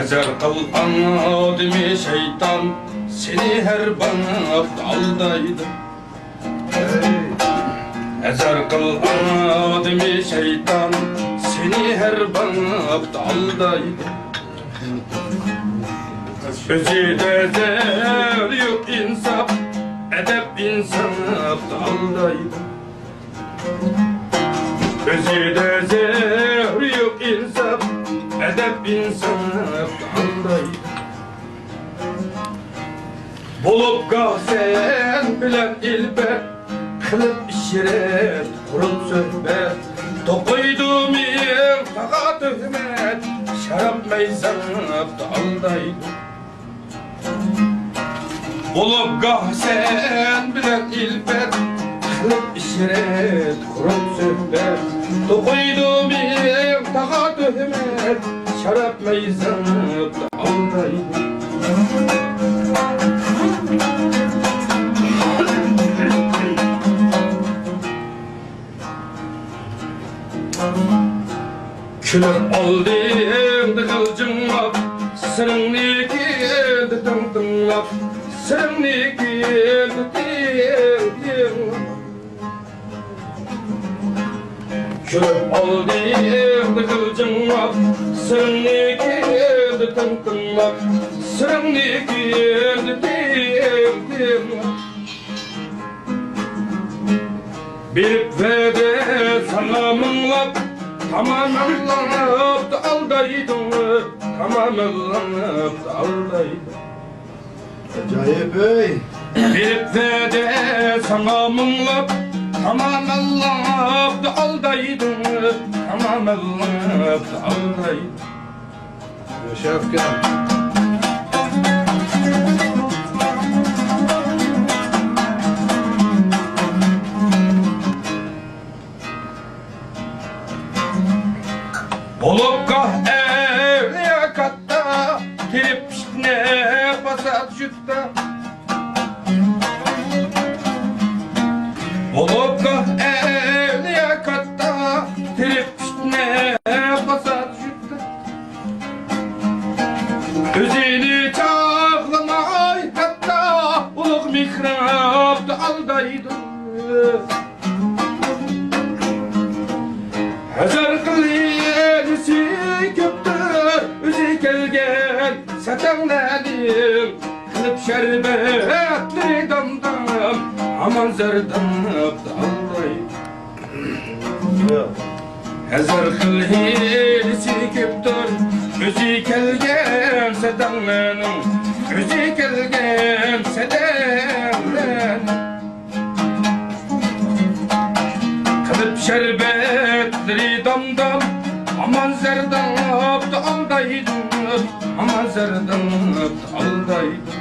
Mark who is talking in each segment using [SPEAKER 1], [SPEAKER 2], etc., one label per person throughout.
[SPEAKER 1] Ezer kılgan ademi şeytan seni her bakıp aldaydı. Ezer kılgan ademi şeytan seni her bakıp aldaydı. Özüde zer yok insaf, edep insaf aldaydı. Özüde zer yok insaf, edep insaf aldaydı. Bulup kal sen bilen ilber, kılıp işiret, kurup söhbet. Tokuydum yer, tağa töhmet, şarap meyzanıp aldaydı. Bulup kal sen bilen ilber, kılıp işiret, kurup söhbet. Tokuydum yer, tağa töhmet, şarap meyzanıp aldaydı. Külüp aldığımda kılcınlap, sırın ne geldi tımtımlap, sırın ne geldi tımtımlap. Külüp aldığımda kılcınlap, sırın ne geldi tımtımlap, sırın ne geldi tımtımlap. Bir vede sana mınlap, tamamellanıp da aldaydın, tamamellanıp da aldaydın.
[SPEAKER 2] Acayip ey!
[SPEAKER 1] Bir de sana mınlap, tamamellanıp da aldaydın, tamamellanıp da aldaydın.
[SPEAKER 2] Yaşa Afgan!
[SPEAKER 1] Olukka evliya katta, girip ne basat jutta. Olukka evliya katta, girip ne basat jutta. Özünü çağlamay hatta, uluk mihrapta aldaydı. Ezer kılıyesi köptür, özü kelgen satanladım. Kılıp şerbetli damdam, aman zerdanıp da aldayım. Ezer kılıyesi köptür, özü kelgen satanladım. Özü kelgen satanladım. Kılıp şerbetli damdam, aman zerdanıp da aldaydım, aman zerdanıp da aldaydım,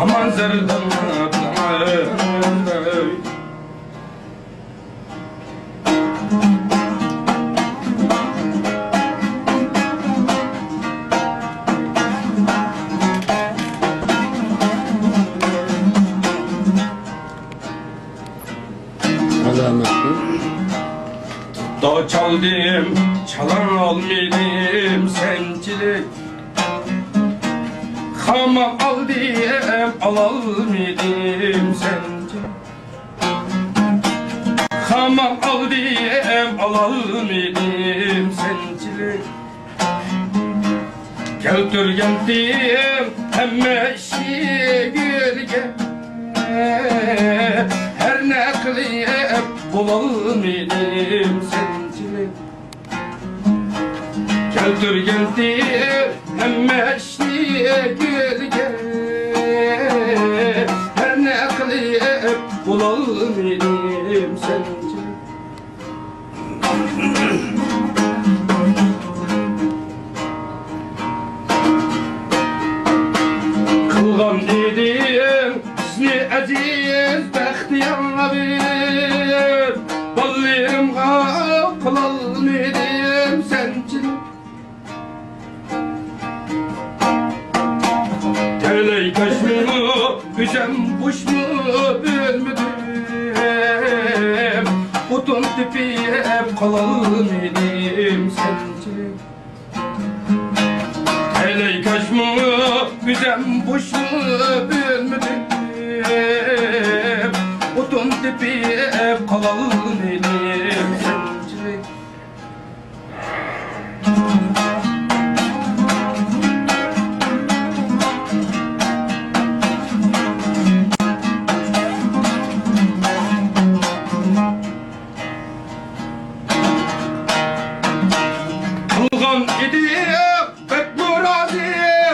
[SPEAKER 1] aman zerdanıp da aldaydım. Da çaldım, çalan olmadım sencilik. Hamam aldım, alalmadım sencilik. Hamam aldım, alalmadım sencilik. Keltürgendim, hemme işi gülge. Her ne kılıp bulalmadım sencilik. Keltürgendim, hemme işi gülge. Her ne kılıp bulalmadım sencilik. Kılgan dedim, sizni aziz bəxtiyar bir. Ballığımğa kılalmadım sencilik. Teley kaşmı, güzem kuş mu ölmedim. Utun tipi hep kalalmadım sencilik. Teley güzem boş mu bilmedim. Otun tepi hep kalalım elim sence. Kılgan idi pek muradi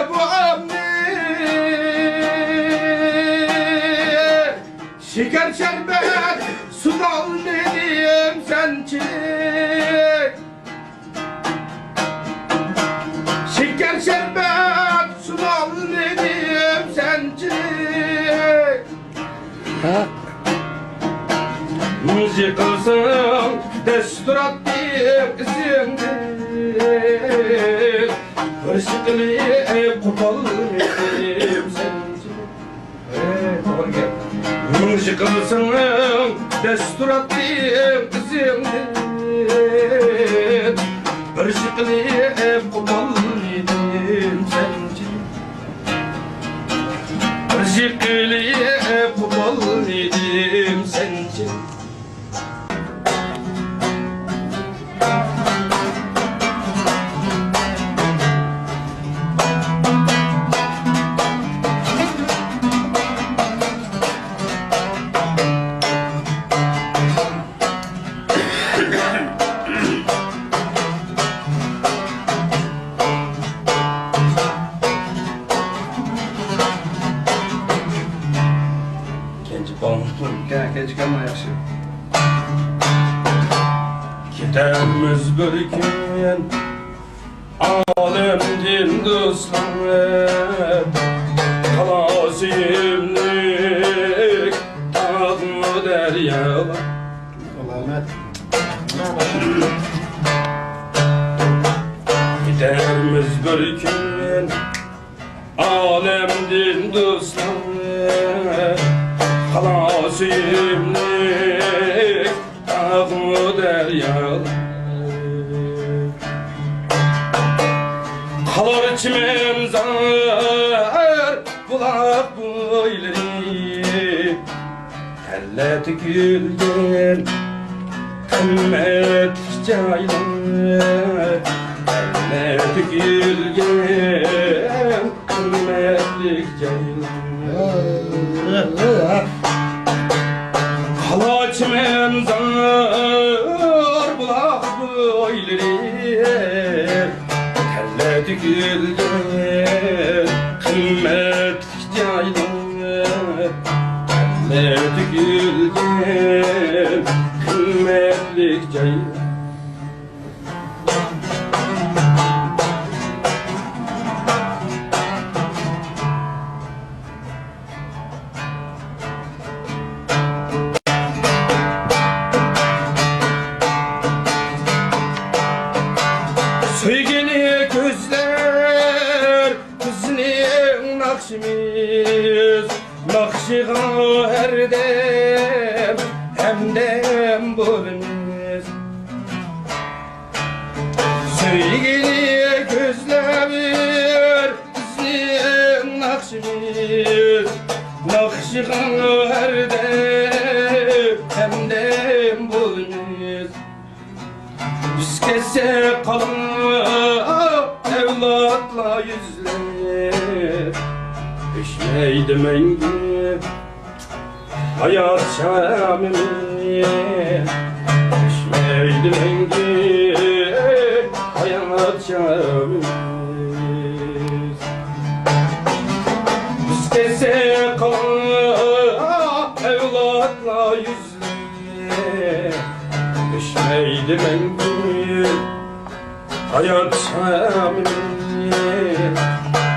[SPEAKER 1] bu amni. Şeker şerbet sudan dedim sençi. Şeker şerbet sudan dedim sençi. Müzik kılsın destur attım izimde. Hırsıklı kupalım edim sençi. Doğru gel. Müzik kılsın destur attım izimde. Hırsıklı kupalım edim sençi. Hırsıklı kupalım edim sençi.
[SPEAKER 2] Genç kalma yakşı.
[SPEAKER 1] Gidemiz bir gün alemdin dostlar. Kalasiyimlik dağlı deryalar.
[SPEAKER 2] Allah'ım.
[SPEAKER 1] Gidemiz bir gün alemdin dostlar. Kalasiyimlik dağlı deryalar. Kalar çimen zar bulak boyları. Telle tükülgen kımmet caylar. Telle tükülgen kımmetlik caylar. Kala çimen zar bulak boyları. Telle tükülgen kımmet caylar. Telle tükülgen kımmetlik caylar. Sevgili gözler, kızının nakşimiz, nakşığa her dem, hem dem bulunuz. Sevgili gözler, kızının nakşimiz, nakşığa her dem, hem dem bulunuz. Biz kesse kalın evlatla yüzler. Düşmeydi mengü hayat şamimi. Düşmeydi mengü hayat şamimi. Biz kesse kalın evlatla yüzler. Düşmeydi mengü hayat şamimi.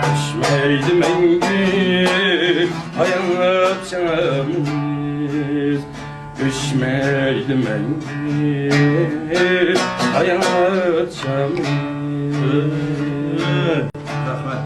[SPEAKER 1] Düşmeydi mengü hayat şamimi. Düşmeydi mengü hayat şamimi.
[SPEAKER 2] Rahmet.